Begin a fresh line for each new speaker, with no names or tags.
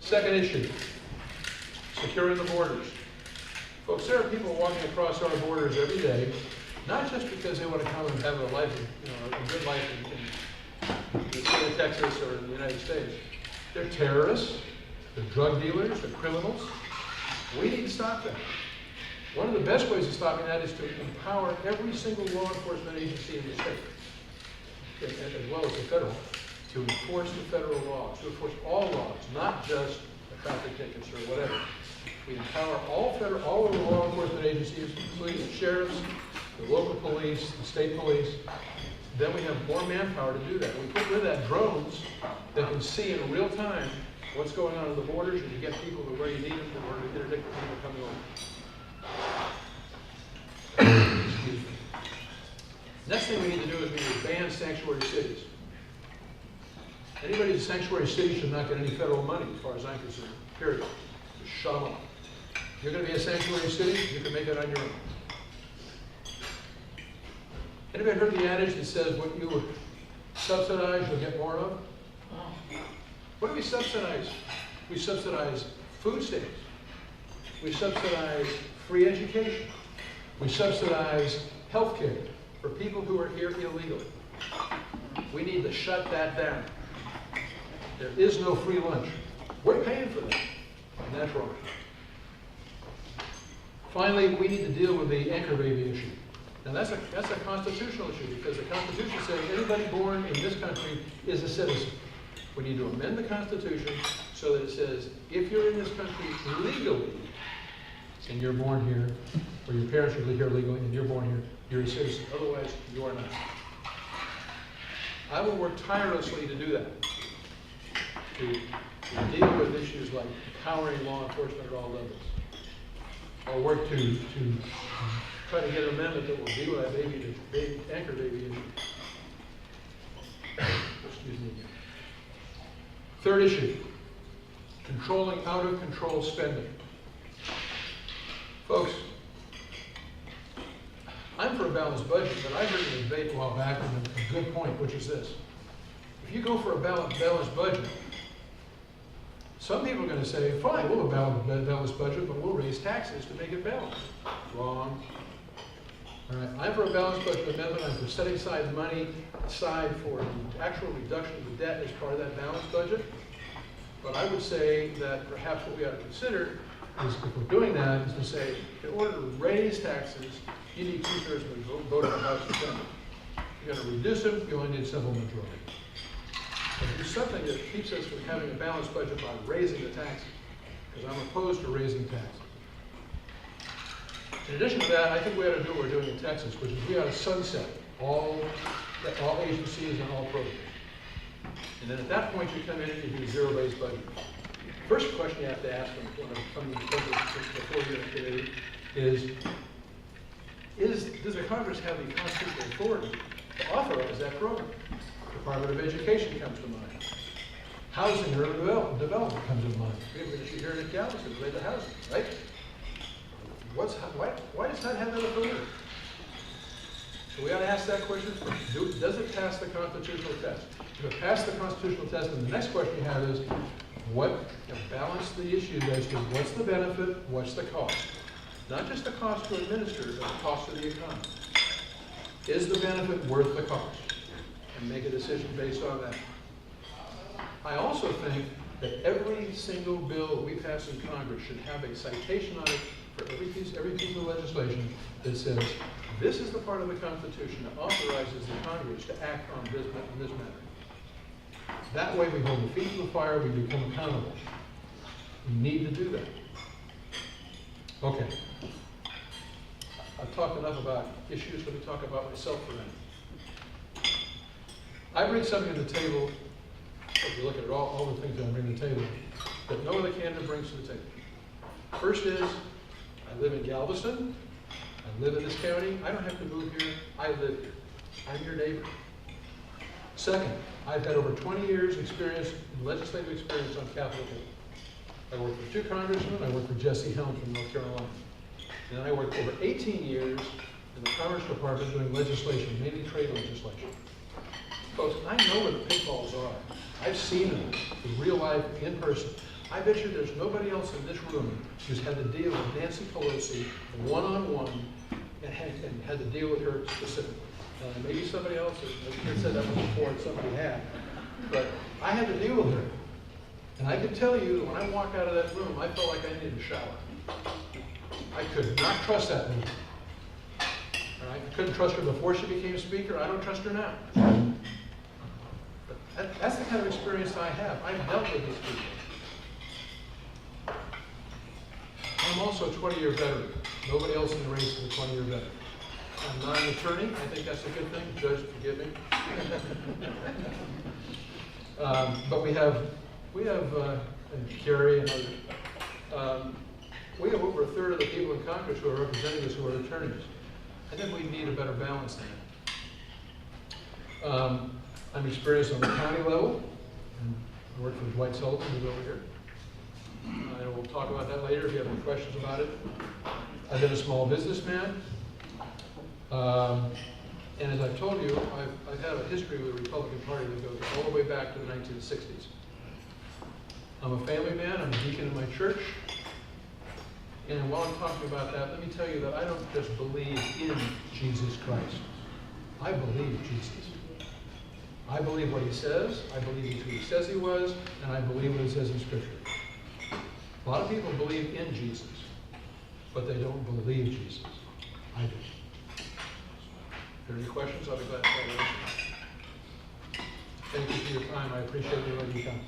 Second issue, securing the borders. Folks, there are people walking across our borders every day, not just because they want to come and have a life, a good life in the state of Texas or in the United States. They're terrorists, they're drug dealers, they're criminals. We need to stop that. One of the best ways of stopping that is to empower every single law enforcement agency in the state, as well as the federal, to enforce the federal laws, to enforce all laws, not just the traffic tickets or whatever. We empower all of the law enforcement agencies, including the sheriffs, the local police, the state police. Then we have more manpower to do that. We put with that drones that can see in real time what's going on the borders, and you get people to where you need them in order to interdict the people coming over. Excuse me. Next thing we need to do is we need to ban sanctuary cities. Anybody in a sanctuary city should not get any federal money, as far as I'm concerned, period. Just shut them up. If you're going to be a sanctuary city, you can make it on your own. Anybody heard the adage that says what you subsidize, you'll get more of? What do we subsidize? We subsidize food stamps. We subsidize free education. We subsidize health care for people who are here illegally. We need to shut that down. There is no free lunch. We're paying for that, and that's wrong. Finally, we need to deal with the anchor baby issue. And that's a constitutional issue, because the Constitution says anybody born in this country is a citizen. We need to amend the Constitution so that it says if you're in this country legally, and you're born here, or your parents are here legally, and you're born here, you're a citizen. Otherwise, you are not. I will work tirelessly to do that, to deal with issues like empowering law enforcement at all levels. I'll work to try to get an amendment that will deal with that anchor baby issue. Excuse me. Third issue, controlling out of control spending. Folks, I'm for a balanced budget, but I heard in a debate a while back a good point, which is this. If you go for a balanced budget, some people are going to say, fine, we'll have a balanced budget, but we'll raise taxes to make it balanced. Wrong. All right. I'm for a balanced budget amendment. I'm for setting aside money for the actual reduction of the debt as part of that balanced budget. But I would say that perhaps what we ought to consider is, if we're doing that, is to say, in order to raise taxes, you need 2/3 of the vote of the House of Senate. If you're going to reduce them, you only need a simple majority. But do something that keeps us from having a balanced budget by raising the taxes, because I'm opposed to raising taxes. In addition to that, I think we ought to do what we're doing in Texas, which is we ought to sunset all agencies and all programs. And then at that point, you come in and you do zero-based budget. First question you have to ask when coming before you in committee is does the Congress have the constitutional authority to authorize that program? Department of Education comes to mind. Housing and urban development comes to mind. We have an issue here in Galveston related to housing, right? Why does that have that authority? So we ought to ask that question first. Does it pass the constitutional test? If it passed the constitutional test, then the next question you have is, balance the issue as to what's the benefit, what's the cost? Not just the cost to administer, but the cost of the economy. Is the benefit worth the cost? And make a decision based on that. I also think that every single bill we pass in Congress should have a citation on it for every piece of legislation that says, this is the part of the Constitution that authorizes the Congress to act on this matter. That way we hold the feet to the fire, we become accountable. We need to do that. Okay. I've talked enough about issues. Let me talk about myself for a minute. I bring something to the table, if you look at all the things that I bring to the table, that no other candidate brings to the table. First is, I live in Galveston. I live in this county. I don't have to move here. I live here. I'm your neighbor. Second, I've had over 20 years experience, legislative experience on Capitol Hill. I worked for 2 congressmen. I worked for Jesse Helm from North Carolina. And I worked over 18 years in the Commerce Department doing legislation, mainly trade legislation. Folks, I know where the pitfalls are. I've seen them in real life, in person. I bet you there's nobody else in this room who's had to deal with Nancy Pelosi one-on-one and had to deal with her specifically. Maybe somebody else, I said that before, somebody had. But I had to deal with her. And I can tell you, when I walked out of that room, I felt like I needed a shower. I could not trust that woman. I couldn't trust her before she became speaker. I don't trust her now. But that's the kind of experience I have. I've dealt with these people. I'm also a 20-year veteran. Nobody else in the race is a 20-year veteran. I'm not an attorney. I think that's a good thing. Judge, forgive me. But we have, and Kerry and others, we have over a third of the people in Congress who are representatives who are attorneys. I think we need a better balance than that. I'm experienced on the county level. I work for Dwight Sullivan, who's over here. And we'll talk about that later if you have any questions about it. I've been a small businessman. And as I've told you, I've had a history with the Republican Party that goes all the way back to the 1960s. I'm a family man. I'm a deacon in my church. And while I'm talking about that, let me tell you that I don't just believe in Jesus Christ. I believe Jesus. I believe what he says. I believe he's who he says he was. And I believe what he says in Scripture. A lot of people believe in Jesus, but they don't believe Jesus. I do. If there are any questions, I'll be glad to answer. Thank you for your time. I appreciate you letting me come.